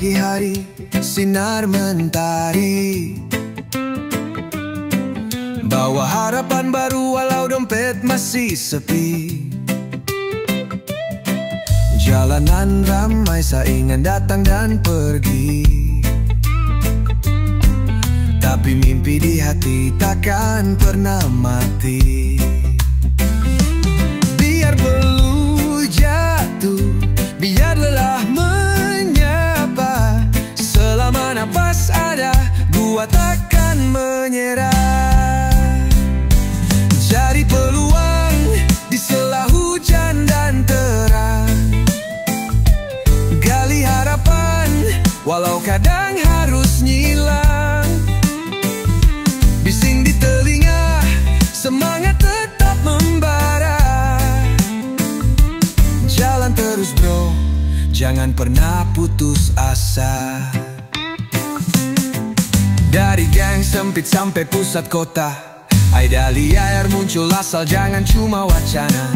pagi hari sinar mentari, bawa harapan baru walau dompet masih sepi. Jalanan ramai saingan datang dan pergi, tapi mimpi di hati takkan pernah mati. Biar peluh jatuh, biar lelah menyapa, selama nafas ada, gua takkan menyerah. Cari peluang di sela hujan dan terang, gali harapan walau kadang harus ngilang. Bising di telinga, semangat tetap membara. Jalan terus bro, jangan pernah putus asa. Dari gang sempit sampai pusat kota, Aida liar muncul asal jangan cuma wacana.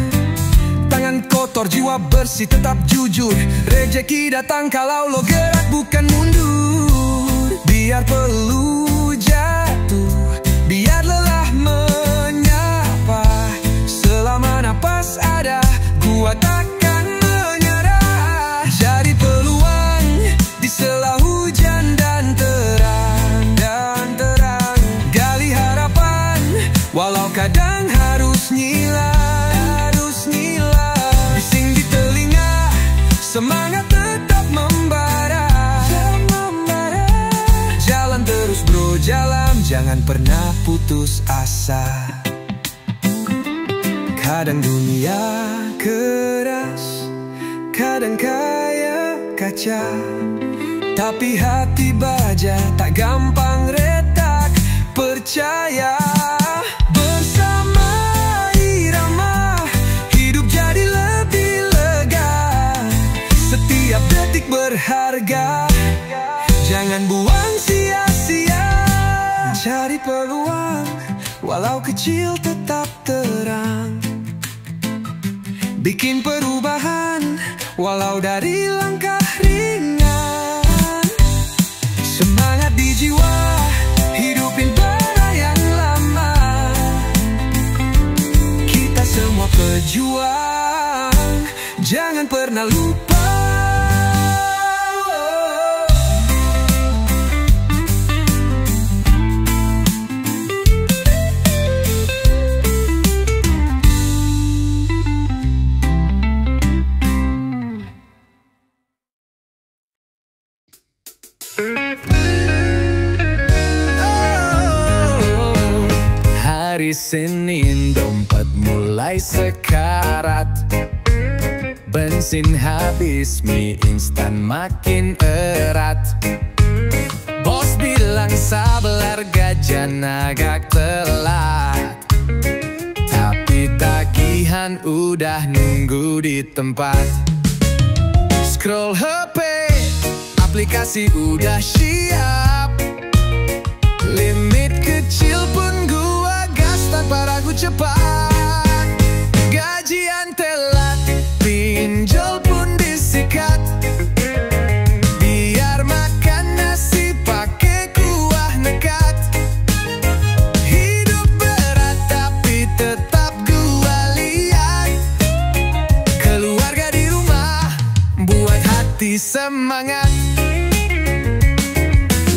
Tangan kotor jiwa bersih tetap jujur, rejeki datang kalau lo gerak bukan mundur. Biar peluh jatuh, biar lelah menyapa, selama napas ada, gua takkan menyerah. Cari peluang di sela hujan dan terang, gali harapan walau kadang harus ngilang. Bising di telinga, semangat tetap membara. Jalan terus bro, jalan, jangan pernah putus asa. Kadang dunia keras, kadang kayak kaca, tapi hati baja tak gampang retak. Percaya bersama irama, hidup jadi lebih lega. Setiap detik berharga, jangan buang sia-sia. Cari peluang, walau kecil tetap terang. Bikin perubahan, walau dari langkah ringan. Semangat di jiwa, hidupin bara yang lama. Kita semua pejuang, jangan pernah lupa. Hari Senin dompet mulai sekarat, bensin habis, mie instan makin erat. Bos bilang sabar gajian agak telat, tapi tagihan udah nunggu di tempat. Scroll HP, aplikasi udah siap, limit kecil pun gua gas tanpa ragu cepat. Gajian telat, pinjol pun disikat, biar makan nasi pakai kuah nekat. Hidup berat tapi tetap gua lihat, keluarga di rumah buat hati semangat.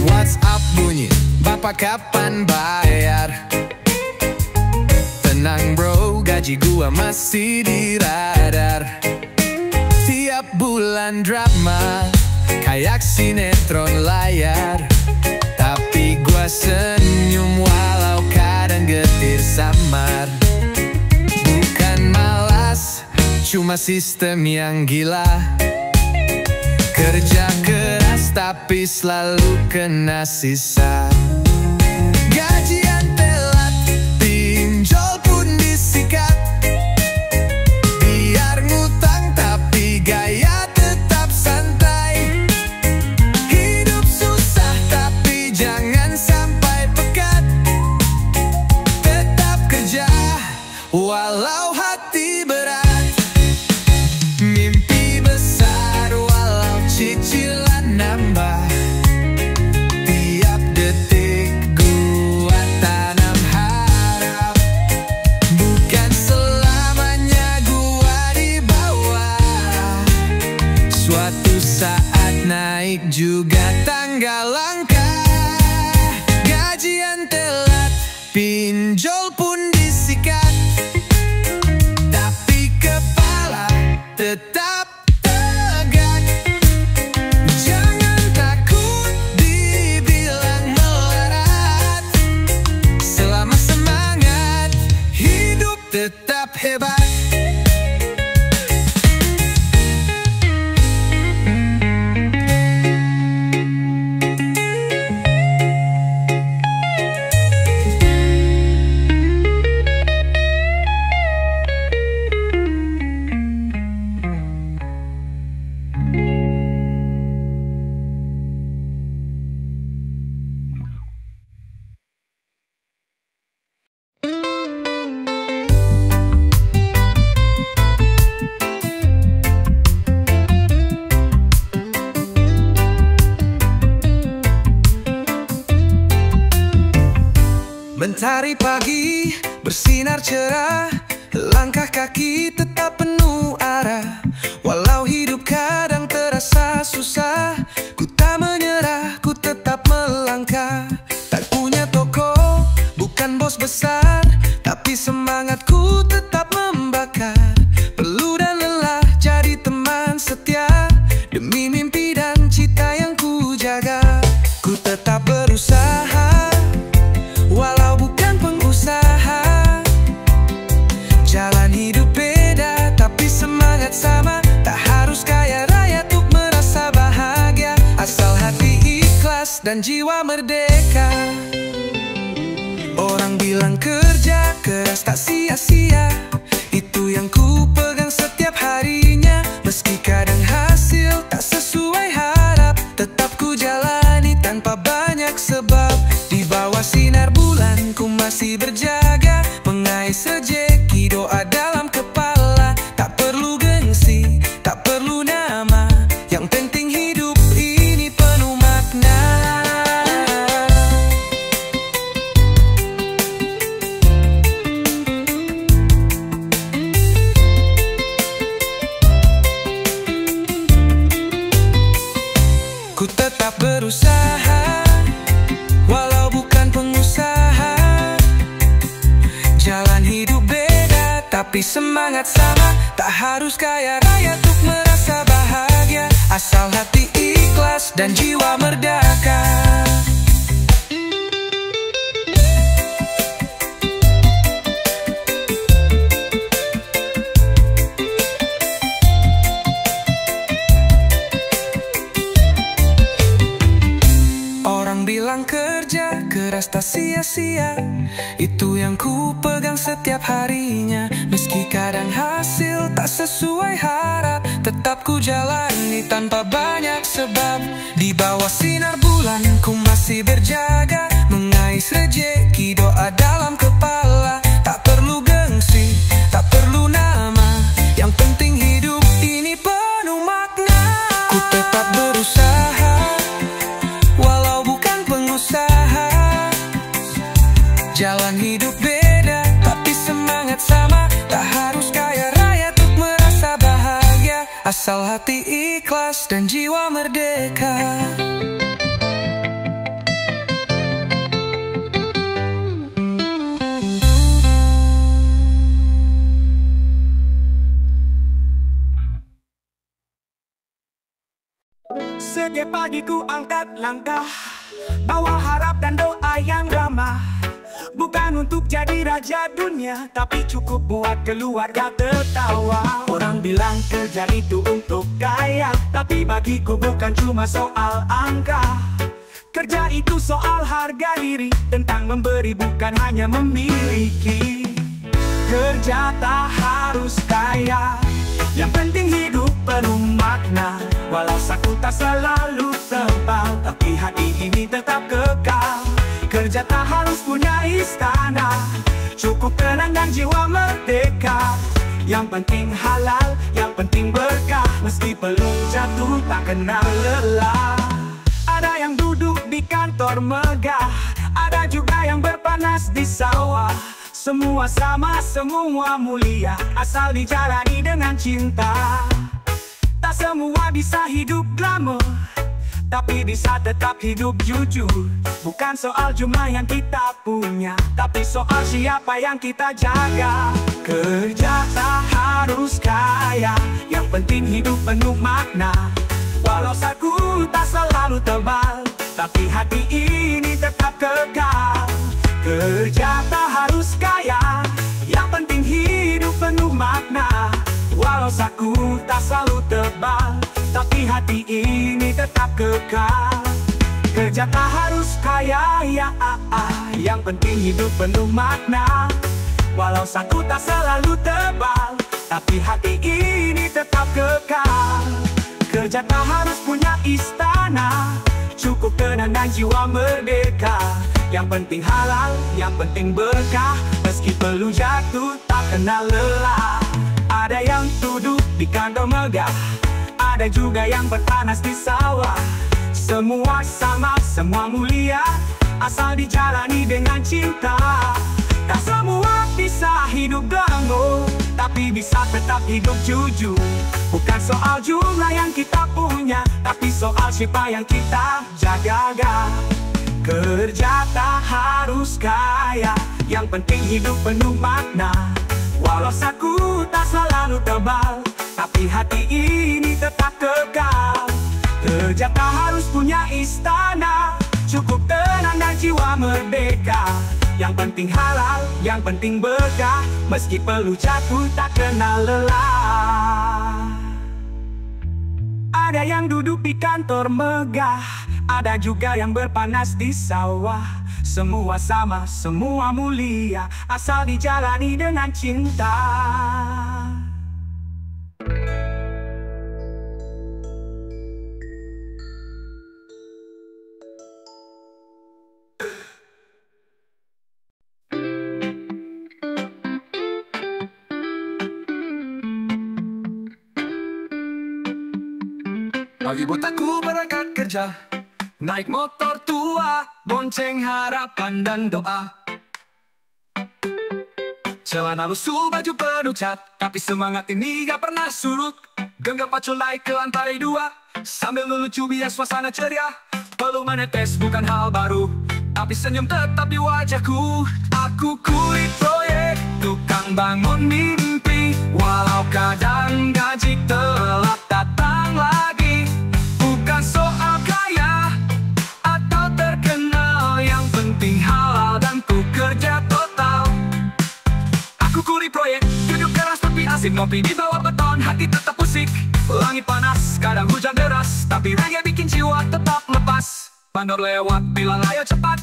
WhatsApp bunyi, Bapak kapan bayar? Tenang bro, gaji gua masih di radar. Tiap bulan drama, kayak sinetron layar, tapi gua senyum walau kadang getir samar. Bukan malas, cuma sistem yang gila. Kerja keras tapi selalu kena sisa. Gajian telat, pinjol pun disikat, biar ngutang tapi gaya tetap santai. Hidup susah tapi jangan sampai pekat, tetap kerja walau hati berat. Mimpi besar walau cicilan nambah. tetangga langka, gajian telat, pinjol pun disikat, tapi kepala tetap tegak. Jangan takut dibilang melarat, selama semangat hidup tetap hebat. Mentari pagi bersinar cerah, langkah kaki tetap penuh arah. Walau hidup kadang terasa susah, ku tak menyerah, ku tetap melangkah. Tak punya toko, bukan bos besar, tapi semangatku tetap membakar. Perlu dan lelah jadi teman setia, demi mimpi dan cita yang ku jaga. Ku tetap berusaha, walau bukan pengusaha. Jalan hidup beda, tapi semangat sama. Tak harus kaya raya untuk merasa bahagia, asal hati ikhlas dan jiwa merdeka. Orang bilang kerja keras tak sia-sia, itu yang ku pegang setiap harinya. Meski kadang hasil tak sesuai harap, tetap ku jalani tanpa banyak sebab. Di bawah sinar bulan ku masih berjaga, mengais rejeki, doa dalam kepala. Tak perlu gengsi, tak perlu nama, yang penting hidup ini penuh makna. Ku tetap berusaha, walau bukan pengusaha. Jalan hidup beda, tapi semangat sama. Tak harus kaya raya untuk merasa bahagia, asal hati ikhlas dan jiwa merdeka. Orang bilang kerja keras tak sia-sia, itu yang ku pegang setiap harinya. Meski kadang hasil tak sesuai harap, tetap ku jalani tanpa banyak sebab. Di bawah sinar bulan ku masih berjaga, mengais rejeki, doa dalam kepala. Tak perlu gengsi, tak perlu nama, yang penting hidup ini penuh makna. Ku tetap berusaha, walau bukan pengusaha. Jalan hidup beda, tapi semangat sama. Tak harus kaya raya untuk merasa bahagia, asal hati ikhlas dan jiwa merdeka. Setiap pagi ku angkat langkah, bawa harap dan doa yang ramah. Bukan untuk jadi raja dunia, tapi cukup buat keluarga tertawa. Orang bilang kerja itu untuk kaya, tapi bagiku bukan cuma soal angka. Kerja itu soal harga diri, tentang memberi bukan hanya memiliki. Kerja tak harus kaya, yang penting hidup penuh makna. Walau saku tak selalu tebal, tapi hati ini tetap kekal. Kerja tak harus punya istana, cukup tenang dan jiwa merdeka. Yang penting halal, yang penting berkah, meski belum jatuh tak kenal lelah. Ada yang duduk di kantor megah, ada juga yang berpanas di sawah. Semua sama, semua mulia, asal dijalani dengan cinta. Tak semua bisa hidup glamour, tapi bisa tetap hidup jujur. Bukan soal jumlah yang kita punya, tapi soal siapa yang kita jaga. Kerja tak harus kaya, yang penting hidup penuh makna. Walau saku tak selalu tebal, tapi hati ini tetap kekal. Kerja tak harus kaya, yang penting hidup penuh makna. Walau saku tak selalu tebal, tapi hati ini tetap kekal. Kerja tak harus kaya, yang penting hidup penuh makna. Walau saku tak selalu tebal, tapi hati ini tetap kekal. Kerja tak harus punya istana, cukup tenang dan jiwa merdeka. Yang penting halal, yang penting berkah, meski perlu jatuh tak kenal lelah. Ada yang duduk di kantor megah, ada juga yang berpanas di sawah. Semua sama, semua mulia, asal dijalani dengan cinta. Tak semua bisa hidup ganggu, tapi bisa tetap hidup jujur. Bukan soal jumlah yang kita punya, tapi soal siapa yang kita jaga. Kerja tak harus kaya, yang penting hidup penuh makna. Walau saku tak selalu tebal, tapi hati ini tetap kekal. Kerja tak harus punya istana, cukup tenang dan jiwa merdeka. Yang penting halal, yang penting berkah, meski perlu jatuh tak kenal lelah. Ada yang duduk di kantor megah, ada juga yang berpanas di sawah. Semua sama, semua mulia, asal dijalani dengan cinta. Pagi buat aku berangkat kerja, naik motor tua, bonceng harapan dan doa. Celana lusuh, baju penuh cat, tapi semangat ini gak pernah surut. Genggam paculai ke lantai 2, sambil lucu biar suasana ceria. Perlu menetes bukan hal baru, tapi senyum tetap di wajahku. Aku kulit proyek, tukang bangun mimpi. Walau kadang gaji telat datang lagi. Bukan soal kaya atau terkenal, yang penting halal dan ku kerja total. Aku kuli proyek, duduk keras tapi asik, ngopi di bawah beton, hati tetap musik. Langit panas, kadang hujan deras, tapi reggae bikin jiwa tetap lepas. Bandor lewat, bilang ayo cepat,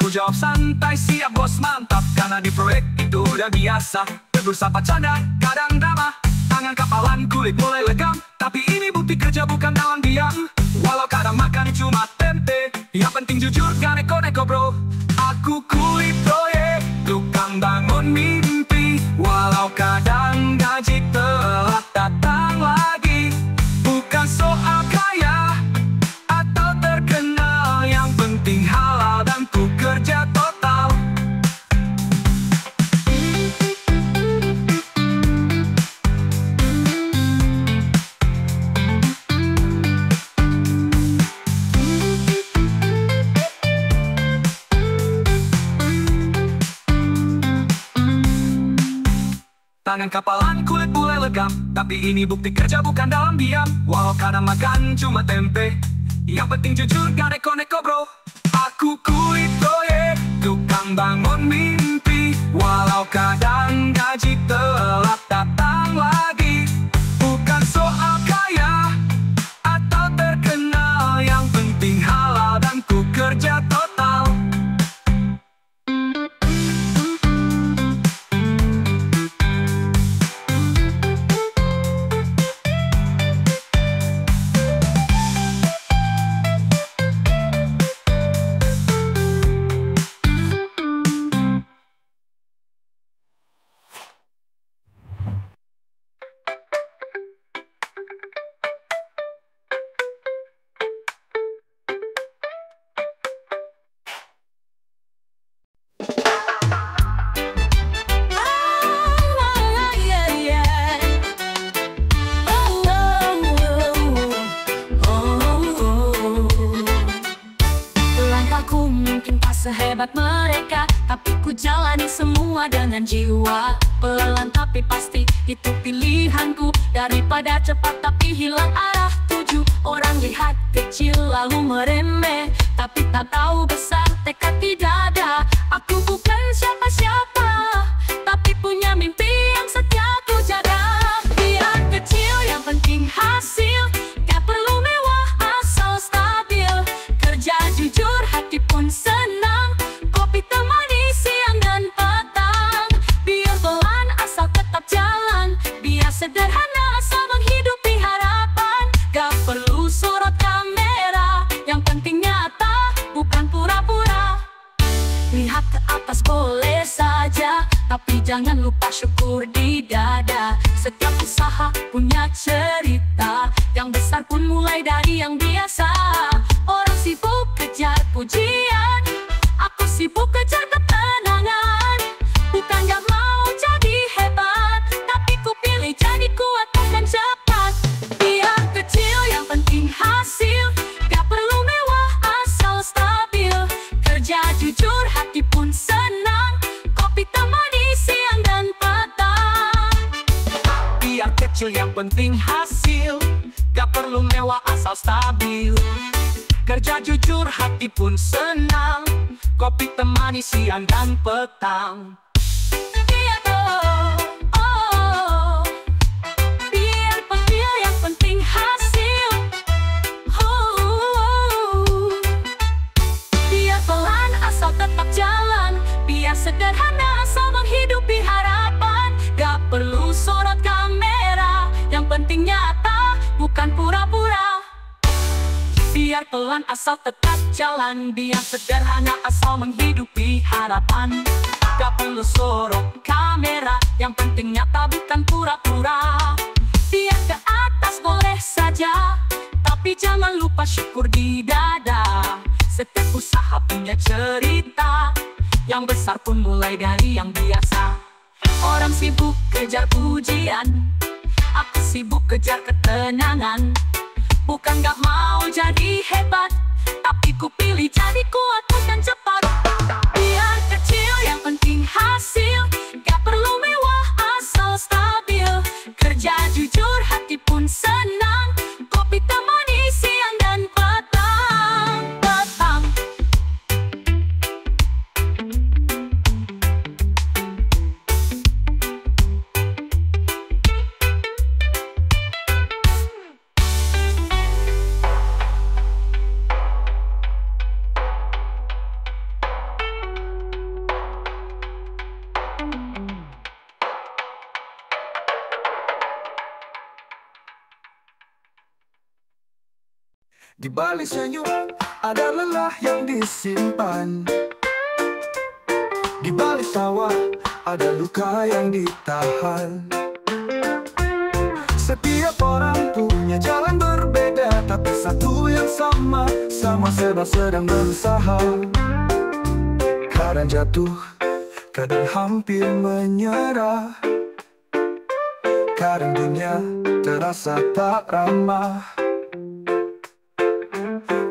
ku jawab santai, siap bos mantap. Karena di proyek itu udah biasa, tegur sapa canda, kadang drama. Tangan kapalan, kulit mulai legam, tapi ini bukti kerja bukan dalam diam. Walau kadang makan cuma tempe, yang penting jujur gak neko-neko bro. Aku kulit proyek, tukang bangun mimpi. Walau kadang gaji telat datang lagi. Bukan soal kaya atau terkenal, yang penting halal dan ku kerja total. Tangan kapalan, kulit mulai legam, tapi ini bukti kerja bukan dalam diam. Walau kadang makan cuma tempe, yang penting jujur gak neko-neko bro. Aku kulit proyek, tukang bangun mimpi. Walau kadang gaji telat datang lagi. Bukan soal kaya atau terkenal, yang penting halal dan ku kerja total. Aku mungkin tak sehebat mereka, tapi ku jalani semua dengan jiwa. Pelan tapi pasti itu pilihanku, daripada cepat tapi hilang arah tuju. Orang lihat kecil lalu meremeh, tapi tak tahu besar tekad tidak ada. Aku bukan siapa-siapa, tapi punya mimpi yang setia ku jaga. Biar kecil yang penting hasil, gak perlu mewah asal stabil. Kerja jujur hati pun senang, kopi temani siang dan petang. Biar pelan asal tetap jalan, biar sederhana asal menghidupi harapan. Gak perlu sorot kamera, yang penting nyata bukan pura-pura. Lihat ke atas boleh saja, tapi jangan lupa syukur di dada. Setiap usaha punya cerita, yang besar pun mulai dari yang biasa. Orang sibuk kejar pujian, aku sibuk kejar ketenangan. Bukan gak mau jadi hebat, tapi ku pilih jadi kuat dan cepat. Biar kecil yang penting hasil, gak perlu mewah asal stabil. Kerja jujur hati pun senang, kopi temani siang dan petang. Biar kecil yang penting hasil, gak perlu mewah asal stabil. Kerja jujur hati pun senang, kopi temani siang dan petang. Biar yang penting hasil. Biar pelan asal tetap jalan, biar sederhana asal menghidupi harapan. Gak perlu sorot kamera, yang penting nyata bukan pura-pura. Biar pelan asal tetap jalan, biar sederhana asal menghidupi harapan. Gak perlu sorot kamera, yang penting nyata bukan pura-pura. Biar ke atas boleh saja, tapi jangan lupa syukur di dada. Setiap usaha punya cerita, yang besar pun mulai dari yang biasa. Orang sibuk kejar pujian, aku sibuk kejar ketenangan. Bukan gak mau jadi hebat, tapi ku pilih jadi kuat dan cepat. Biar kecil yang penting hasil, gak perlu mewah asal stabil. Kerja jujur hati pun senang, kopi temani siang dan petang. Di balik senyum ada lelah yang disimpan, di balik tawa ada luka yang ditahan. Setiap orang punya jalan berbeda, tapi satu yang sama, sama-sama sedang berusaha. Kadang jatuh, kadang hampir menyerah. Kadang dunia terasa tak ramah,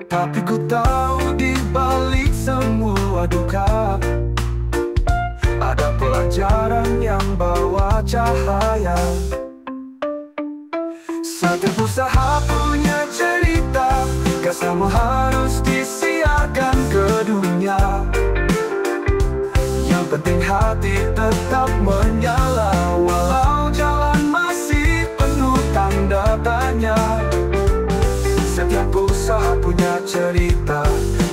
tapi ku tahu di balik semua duka ada pelajaran yang bawa cahaya. Setiap usaha punya cerita, gak semua harus disiarkan ke dunia. Yang penting hati tetap menyala, walau jalan masih penuh tanda tanya. Setiap usaha punya cerita,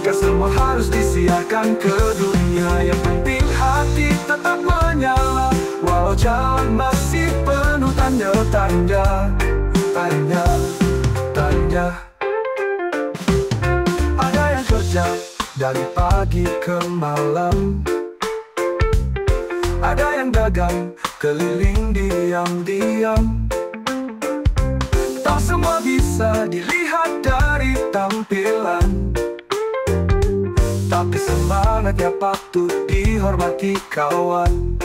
gak semua harus disiarkan ke dunia. Yang penting hati tetap menyala, walau jalan masih penuh tanda-tanda. Tanya. Ada yang kerja dari pagi ke malam, ada yang dagang keliling diam-diam. Tak semua bisa dilihat dari tampilan, tapi semangatnya patut dihormati kawan.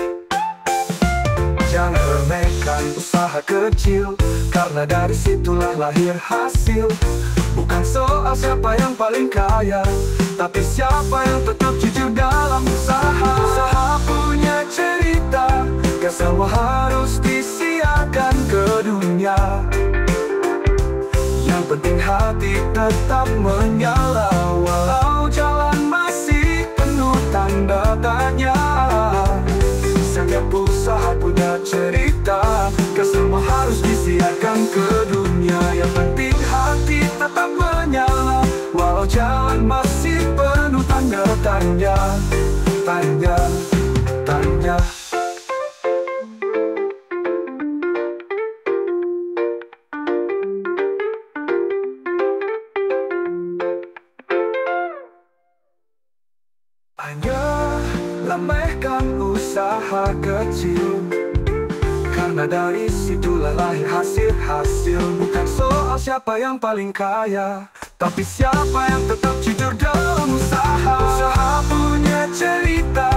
Jangan remehkan usaha kecil, karena dari situlah lahir hasil. Bukan soal siapa yang paling kaya, Tapi siapa yang tetap jujur dalam usaha? Usaha punya cerita, gak semua harus disiarkan ke dunia. Yang penting hati tetap menyala, walau jalan masih penuh tanda tanya. Setiap usaha punya cerita, gak semua harus disiarkan ke dunia. Yang penting hati tetap menyala, walau jalan masih penuh tanda tanya. Tanya, tanya. Hanya lemahkan usaha kecil, karena dari situlah lahir hasil-hasil. Bukan soal siapa yang paling kaya, tapi siapa yang tetap jujur dalam usaha. Usaha punya cerita,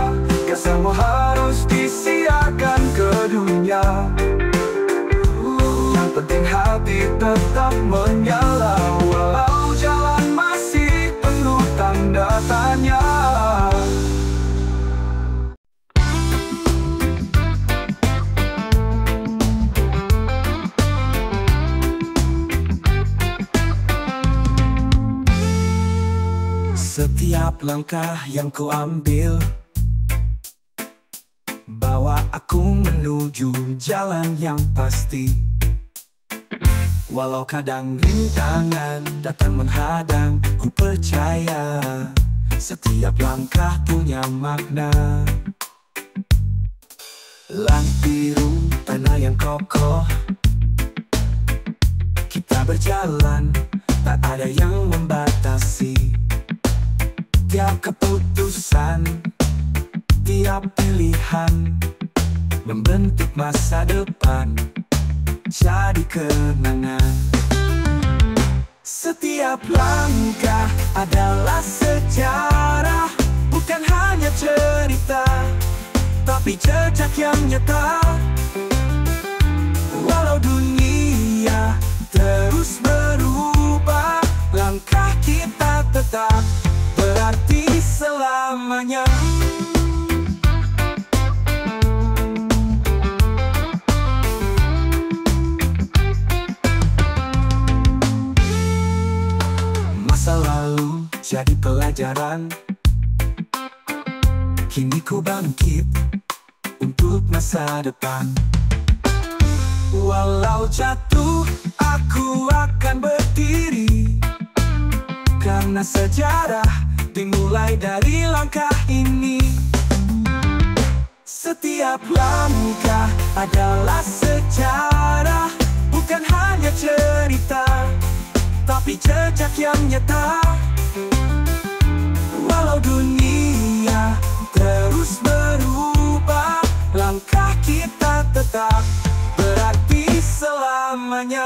gak semua harus disiarkan ke dunia. Yang penting hati tetap menyala, walau jalan masih penuh tanda tanya. Setiap langkah yang ku ambil bawa aku menuju jalan yang pasti. Walau kadang rintangan datang menghadang, ku percaya setiap langkah punya makna. Langit biru, tanah yang kokoh, kita berjalan, tak ada yang membatasi. Tiap keputusan, tiap pilihan membentuk masa depan, jadi kenangan. Setiap langkah adalah sejarah, bukan hanya cerita, tapi jejak yang nyata. Walau dunia terus berubah, langkah kita tetap berarti selamanya. Masa lalu jadi pelajaran, kini ku bangkit untuk masa depan. Walau jatuh, aku akan berdiri, karena sejarah dimulai dari langkah ini. Setiap langkah adalah sejarah, bukan hanya cerita, tapi jejak yang nyata. Walau dunia terus berubah, langkah kita tetap berarti selamanya.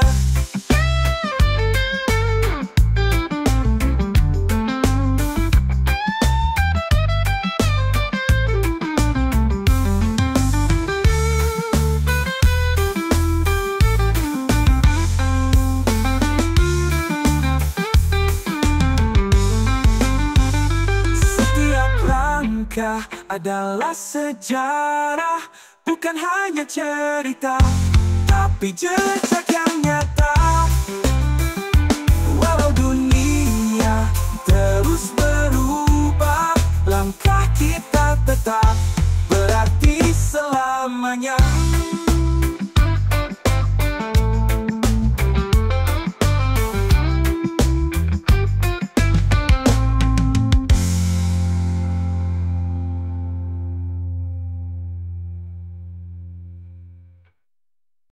Adalah sejarah, bukan hanya cerita, tapi jejak yang nyata.